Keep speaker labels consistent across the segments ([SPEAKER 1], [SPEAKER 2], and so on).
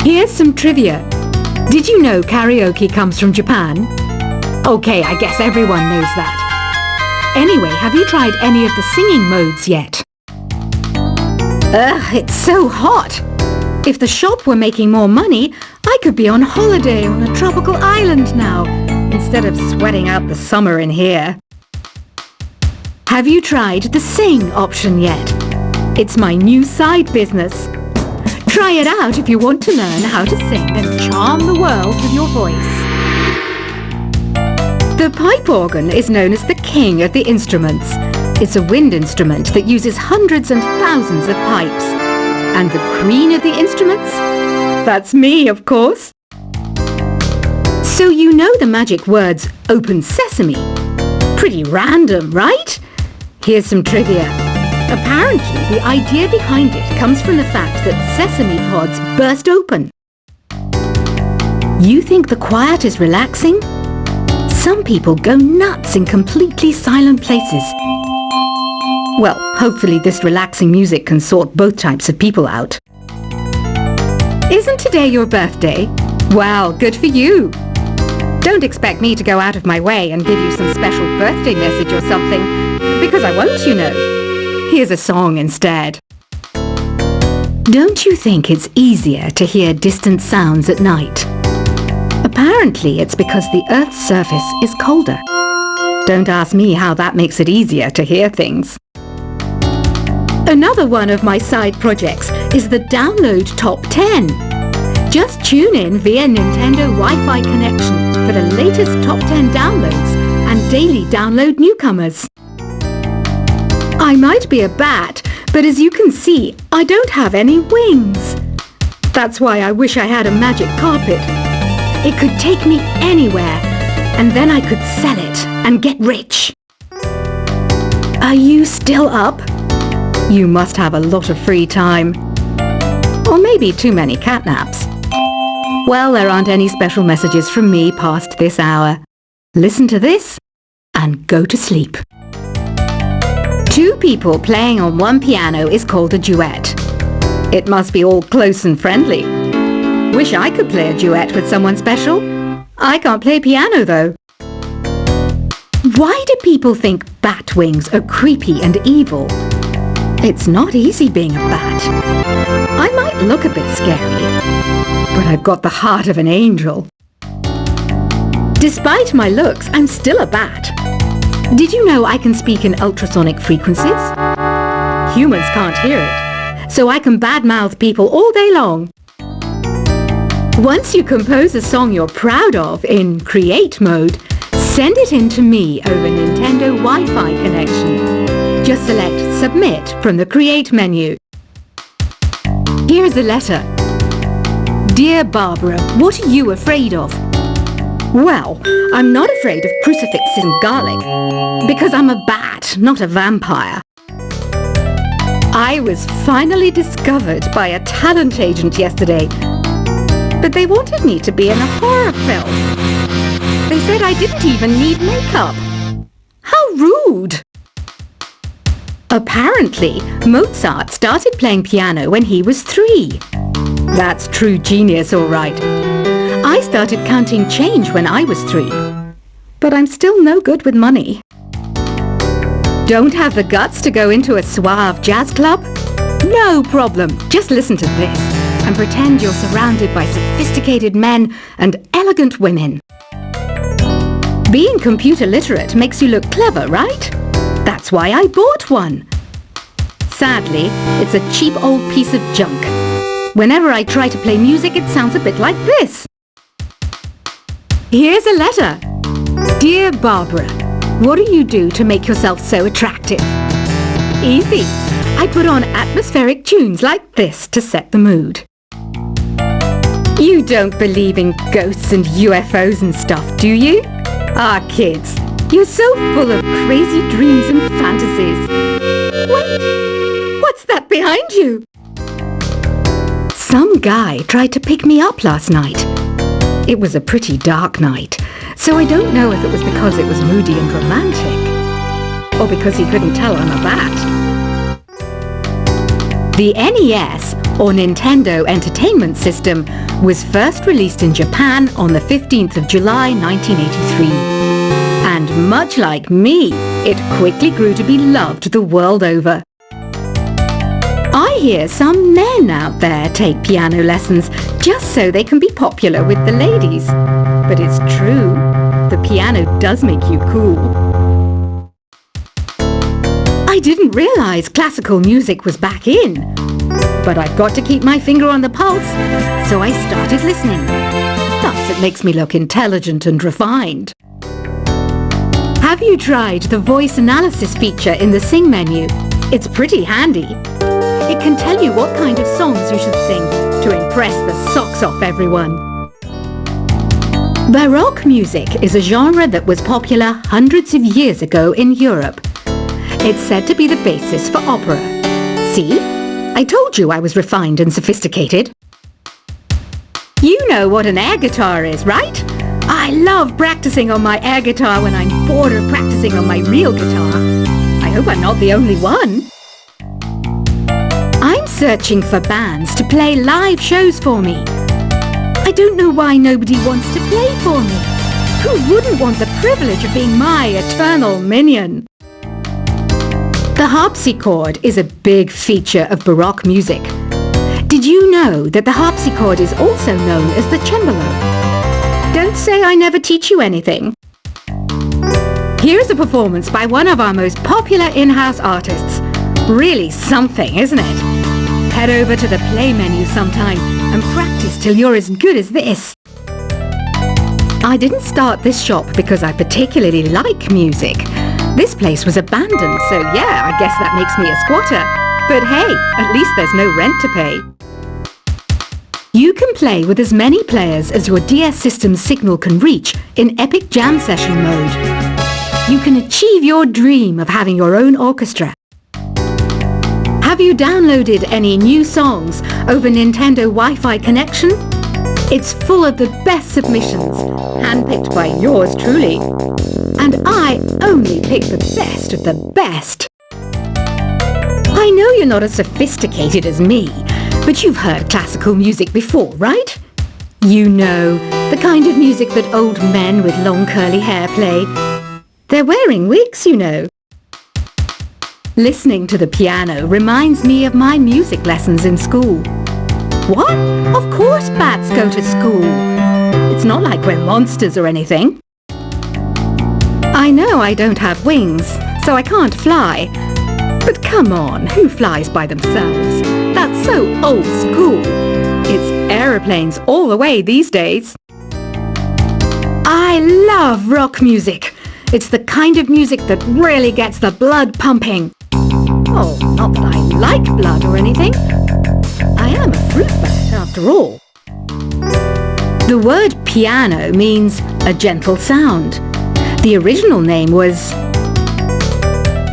[SPEAKER 1] Here's some trivia. Did you know karaoke comes from Japan? Okay, I guess everyone knows that. Anyway, have you tried any of the singing modes yet? Ugh, it's so hot. If the shop were making more money, I could be on holiday on a tropical island now, instead of sweating out the summer in here. Have you tried the sing option yet? It's my new side business. Try it out if you want to learn how to sing and charm the world with your voice. The pipe organ is known as the king of the instruments. It's a wind instrument that uses hundreds and thousands of pipes. And the queen of the instruments? That's me, of course. So you know the magic words "open sesame"? Pretty random, right? Here's some trivia. Apparently, the idea behind it comes from the fact that sesame pods burst open. You think the quiet is relaxing? Some people go nuts in completely silent places. Well, hopefully this relaxing music can sort both types of people out. Isn't today your birthday? Wow, good for you! Don't expect me to go out of my way and give you some special birthday message or something, because I won't, you know. Here's a song instead. Don't you think it's easier to hear distant sounds at night? Apparently it's because the Earth's surface is colder. Don't ask me how that makes it easier to hear things. Another one of my side projects is the Download Top 10. Just tune in via Nintendo Wi-Fi connection for the latest Top 10 downloads and daily download newcomers. I might be a bat, but as you can see, I don't have any wings. That's why I wish I had a magic carpet. It could take me anywhere, and then I could sell it and get rich. Are you still up? You must have a lot of free time. Or maybe too many catnaps. Well, there aren't any special messages from me past this hour. Listen to this and go to sleep. Two people playing on one piano is called a duet. It must be all close and friendly. Wish I could play a duet with someone special. I can't play piano though. Why do people think bat wings are creepy and evil? It's not easy being a bat. I might look a bit scary, but I've got the heart of an angel. Despite my looks, I'm still a bat. Did you know I can speak in ultrasonic frequencies? Humans can't hear it, so I can badmouth people all day long. Once you compose a song you're proud of in Create mode, send it in to me over Nintendo Wi-Fi connection. Just select Submit from the Create menu. Here's a letter. Dear Barbara, what are you afraid of? Well, I'm not afraid of crucifixes and garlic, because I'm a bat, not a vampire. I was finally discovered by a talent agent yesterday, but they wanted me to be in a horror film. They said I didn't even need makeup. How rude! Apparently, Mozart started playing piano when he was 3. That's true genius, all right. I started counting change when I was 3. But I'm still no good with money. Don't have the guts to go into a suave jazz club? No problem. Just listen to this and pretend you're surrounded by sophisticated men and elegant women. Being computer literate makes you look clever, right? That's why I bought one. Sadly, it's a cheap old piece of junk. Whenever I try to play music, it sounds a bit like this. Here's a letter. Dear Barbara, what do you do to make yourself so attractive? Easy. I put on atmospheric tunes like this to set the mood. You don't believe in ghosts and UFOs and stuff, do you? Ah, kids, you're so full of crazy dreams and fantasies. Wait, what's that behind you? Some guy tried to pick me up last night. It was a pretty dark night, so I don't know if it was because it was moody and romantic, or because he couldn't tell I'm a bat. The NES, or Nintendo Entertainment System, was first released in Japan on the 15th of July 1983. And much like me, it quickly grew to be loved the world over. I hear some men out there take piano lessons just so they can be popular with the ladies. But it's true, the piano does make you cool. I didn't realize classical music was back in. But I've got to keep my finger on the pulse, so I started listening. Thus, it makes me look intelligent and refined. Have you tried the voice analysis feature in the Sing menu? It's pretty handy. It can tell you what kind of songs you should sing to impress the socks off everyone. Baroque music is a genre that was popular hundreds of years ago in Europe. It's said to be the basis for opera. See? I told you I was refined and sophisticated. You know what an air guitar is, right? I love practicing on my air guitar when I'm bored of practicing on my real guitar. I hope I'm not the only one. I'm searching for bands to play live shows for me. I don't know why nobody wants to play for me. Who wouldn't want the privilege of being my eternal minion? The harpsichord is a big feature of Baroque music. Did you know that the harpsichord is also known as the cembalo? Don't say I never teach you anything. Here's a performance by one of our most popular in-house artists. Really something, isn't it? Head over to the play menu sometime and practice till you're as good as this. I didn't start this shop because I particularly like music. This place was abandoned, so yeah, I guess that makes me a squatter. But hey, at least there's no rent to pay. You can play with as many players as your DS system's signal can reach in Epic Jam Session mode. You can achieve your dream of having your own orchestra. Have you downloaded any new songs over Nintendo Wi-Fi connection? It's full of the best submissions, handpicked by yours truly. And I only pick the best of the best. I know you're not as sophisticated as me, but you've heard classical music before, right? You know, the kind of music that old men with long curly hair play. They're wearing wigs, you know. Listening to the piano reminds me of my music lessons in school. What? Of course bats go to school. It's not like we're monsters or anything. I know I don't have wings, so I can't fly. But come on, who flies by themselves? That's so old school. It's aeroplanes all the way these days. I love rock music. It's the kind of music that really gets the blood pumping. Oh, not that I like blood or anything. I am a fruit bat after all. The word piano means a gentle sound. The original name was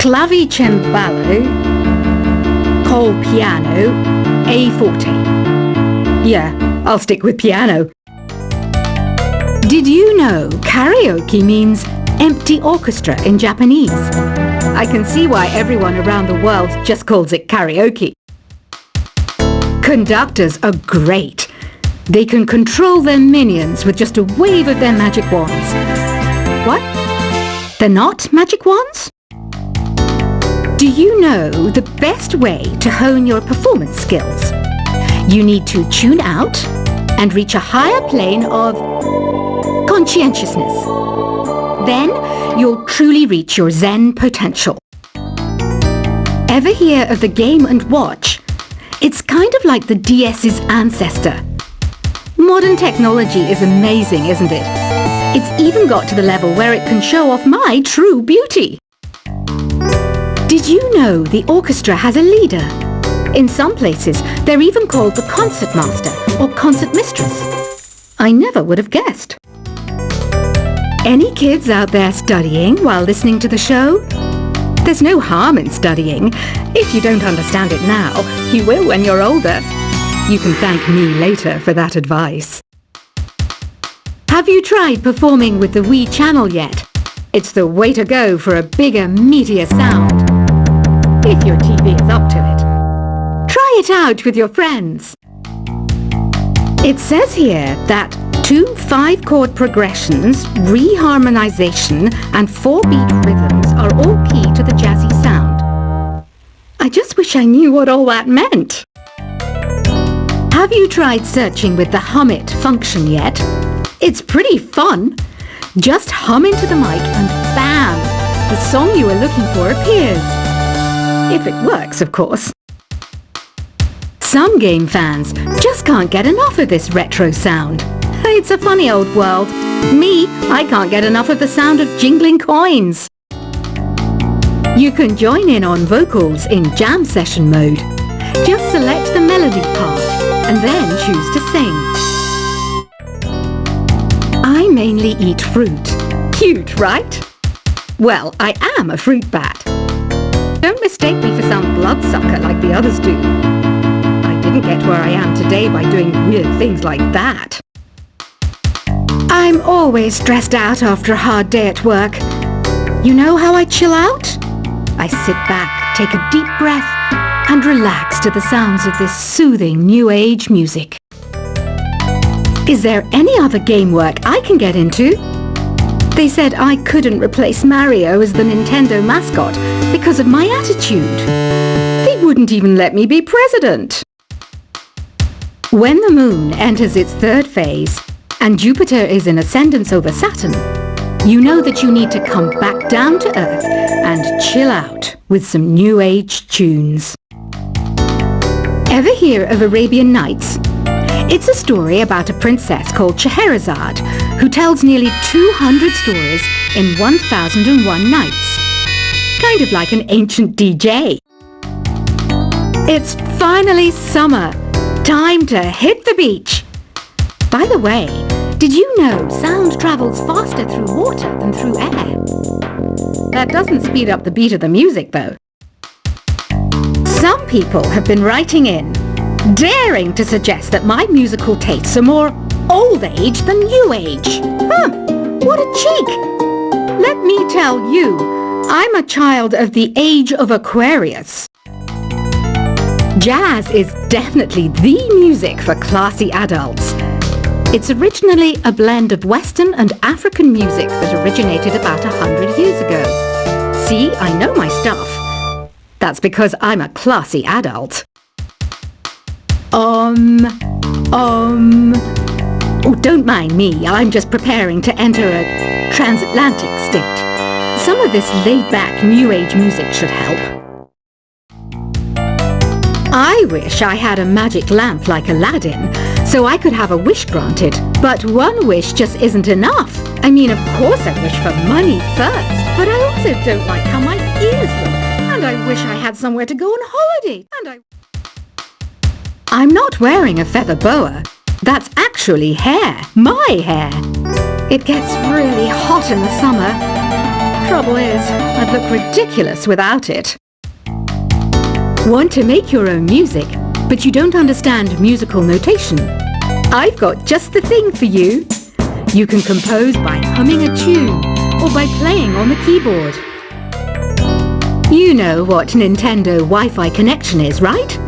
[SPEAKER 1] clavicembalo col piano a forte. Yeah, I'll stick with piano. Did you know karaoke means empty orchestra in Japanese? I can see why everyone around the world just calls it karaoke. Conductors are great. They can control their minions with just a wave of their magic wands. What? They're not magic wands? Do you know the best way to hone your performance skills? You need to tune out and reach a higher plane of conscientiousness. Then you'll truly reach your Zen potential. Ever hear of the Game & Watch? It's kind of like the DS's ancestor. Modern technology is amazing, isn't it? It's even got to the level where it can show off my true beauty. Did you know the orchestra has a leader? In some places, they're even called the concert master or concert mistress. I never would have guessed. Any kids out there studying while listening to the show? There's no harm in studying. If you don't understand it now, you will when you're older. You can thank me later for that advice. Have you tried performing with the Wii channel yet? It's the way to go for a bigger, meatier sound. If your TV is up to it. Try it out with your friends. It says here that 2 5-chord progressions, reharmonization, and 4-beat rhythms are all key to the jazzy sound. I just wish I knew what all that meant. Have you tried searching with the Hum It function yet? It's pretty fun. Just hum into the mic and bam! The song you were looking for appears. If it works, of course. Some game fans just can't get enough of this retro sound. It's a funny old world. Me, I can't get enough of the sound of jingling coins. You can join in on vocals in jam session mode. Just select the melody part and then choose to sing. I mainly eat fruit. Cute, right? Well, I am a fruit bat. Don't mistake me for some bloodsucker like the others do. I didn't get where I am today by doing weird things like that. I'm always stressed out after a hard day at work. You know how I chill out? I sit back, take a deep breath, and relax to the sounds of this soothing new age music. Is there any other game work I can get into? They said I couldn't replace Mario as the Nintendo mascot because of my attitude. They wouldn't even let me be president. When the moon enters its 3rd phase and Jupiter is in ascendance over Saturn, you know that you need to come back down to Earth and chill out with some new age tunes. Ever hear of Arabian Nights? It's a story about a princess called Scheherazade who tells nearly 200 stories in 1001 nights. Kind of like an ancient DJ. It's finally summer. Time to hit the beach. By the way, did you know sound travels faster through water than through air? That doesn't speed up the beat of the music, though. Some people have been writing in, daring to suggest that my musical tastes are more old age than new age. What a cheek! Let me tell you, I'm a child of the age of Aquarius. Jazz is definitely the music for classy adults. It's originally a blend of Western and African music that originated about 100 years ago. See, I know my stuff. That's because I'm a classy adult. Oh, don't mind me. I'm just preparing to enter a transatlantic state. Some of this laid-back New Age music should help. I wish I had a magic lamp like Aladdin, so I could have a wish granted. But one wish just isn't enough. I mean, of course I wish for money first, but I also don't like how my ears look, and I wish I had somewhere to go on holiday, I'm not wearing a feather boa. That's actually hair, my hair. It gets really hot in the summer. Trouble is, I'd look ridiculous without it. Want to make your own music, but you don't understand musical notation? I've got just the thing for you. You can compose by humming a tune or by playing on the keyboard. You know what Nintendo Wi-Fi connection is, right?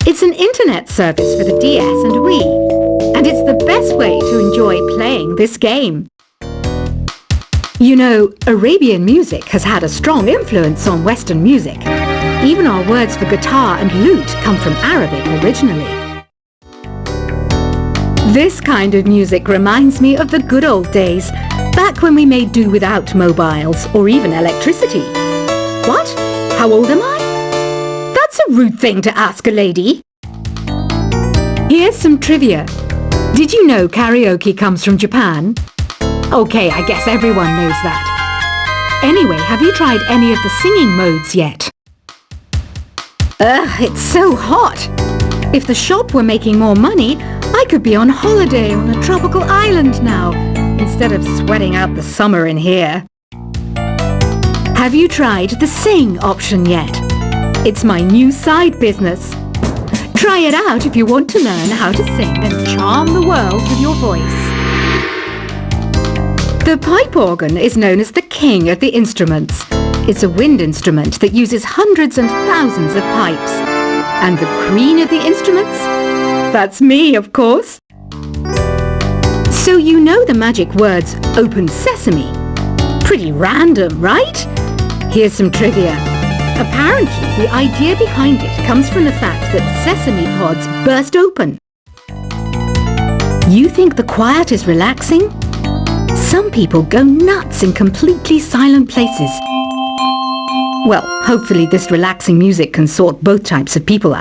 [SPEAKER 1] It's an internet service for the DS and Wii, and it's the best way to enjoy playing this game. You know, Arabian music has had a strong influence on Western music. Even our words for guitar and lute come from Arabic originally. This kind of music reminds me of the good old days, back when we made do without mobiles or even electricity. What? How old am I? That's a rude thing to ask a lady. Here's some trivia. Did you know karaoke comes from Japan? Okay, I guess everyone knows that. Anyway, have you tried any of the singing modes yet? Ugh, it's so hot. If the shop were making more money, I could be on holiday on a tropical island now, instead of sweating out the summer in here. Have you tried the sing option yet? It's my new side business. Try it out if you want to learn how to sing and charm the world with your voice. The pipe organ is known as the king of the instruments. It's a wind instrument that uses hundreds and thousands of pipes. And the queen of the instruments? That's me, of course. So you know the magic words "Open Sesame." Pretty random, right? Here's some trivia. Apparently, the idea behind it comes from the fact that sesame pods burst open. You think the quiet is relaxing? Some people go nuts in completely silent places. Well, hopefully this relaxing music can sort both types of people out.